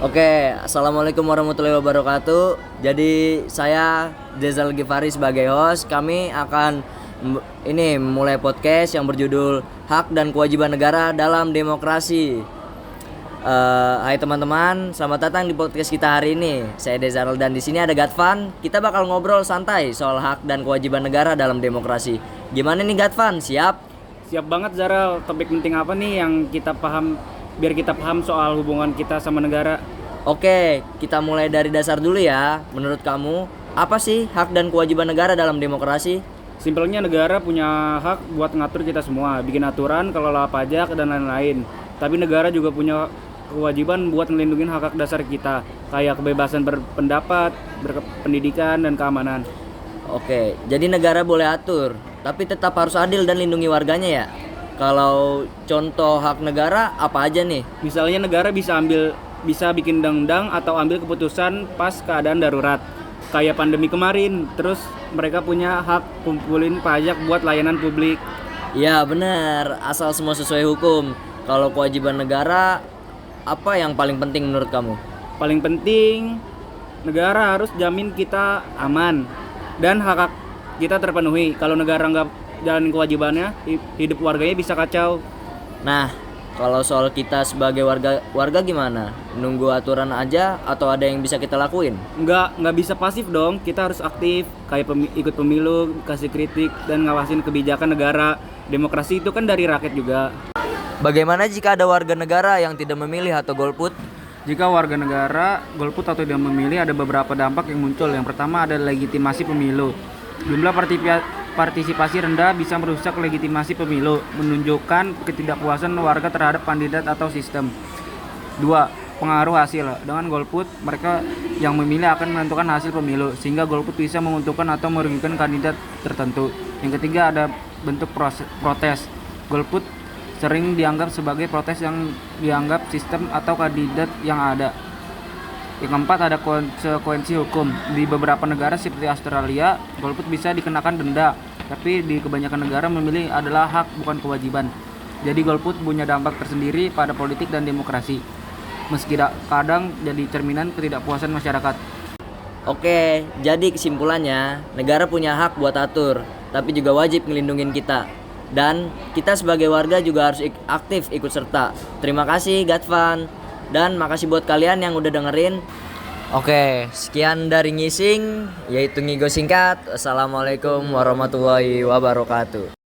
Oke, assalamualaikum warahmatullahi wabarakatuh. Jadi saya Jazal Gifari sebagai host. Kami akan mulai podcast yang berjudul Hak dan Kewajiban Negara dalam Demokrasi. Hai teman-teman, selamat datang di podcast kita hari ini. Saya Dezarel dan di sini ada Gatvan. Kita bakal ngobrol santai soal hak dan kewajiban negara dalam demokrasi. Gimana nih Gatvan? Siap? Siap banget Zara, topik penting apa nih yang kita paham biar kita paham soal hubungan kita sama negara. Oke, kita mulai dari dasar dulu ya. Menurut kamu, apa sih hak dan kewajiban negara dalam demokrasi? Simpelnya negara punya hak buat ngatur kita semua, bikin aturan, kelola pajak dan lain-lain. Tapi negara juga punya kewajiban buat ngelindungin hak-hak dasar kita, kayak kebebasan berpendapat, berpendidikan dan keamanan. Oke, jadi negara boleh atur, tapi tetap harus adil dan lindungi warganya ya. Kalau contoh hak negara apa aja nih? Misalnya negara bisa bikin undang-undang atau ambil keputusan pas keadaan darurat. Kayak pandemi kemarin, terus mereka punya hak kumpulin pajak buat layanan publik. Ya benar, asal semua sesuai hukum. Kalau kewajiban negara, apa yang paling penting menurut kamu? Paling penting, negara harus jamin kita aman dan hak kita terpenuhi. Kalau negara nggak jalanin kewajibannya, hidup warganya bisa kacau. Nah, kalau soal kita sebagai warga gimana? Nunggu aturan aja atau ada yang bisa kita lakuin? Nggak bisa pasif dong. Kita harus aktif, kayak ikut pemilu, kasih kritik dan ngawasin kebijakan negara. Demokrasi itu kan dari rakyat juga. Bagaimana jika ada warga negara yang tidak memilih atau golput? Jika warga negara golput atau tidak memilih, ada beberapa dampak yang muncul. Yang pertama ada legitimasi pemilu. Jumlah partisipasi rendah bisa merusak legitimasi pemilu, menunjukkan ketidakpuasan warga terhadap kandidat atau sistem. 2. Pengaruh hasil. Dengan golput, mereka yang memilih akan menentukan hasil pemilu, sehingga golput bisa menguntungkan atau merugikan kandidat tertentu. Yang ketiga ada bentuk protes. Golput sering dianggap sebagai protes yang dianggap sistem atau kandidat yang ada. Yang keempat ada konsekuensi hukum. Di beberapa negara seperti Australia, golput bisa dikenakan denda, tapi di kebanyakan negara memilih adalah hak bukan kewajiban. Jadi golput punya dampak tersendiri pada politik dan demokrasi, meski kadang jadi cerminan ketidakpuasan masyarakat. Oke, jadi kesimpulannya, negara punya hak buat atur, tapi juga wajib ngelindungin kita. Dan kita sebagai warga juga harus aktif ikut serta. Terima kasih Gatvan. Dan makasih buat kalian yang udah dengerin. Oke, sekian dari Ngising, yaitu Ngigo Singkat. Assalamualaikum warahmatullahi wabarakatuh.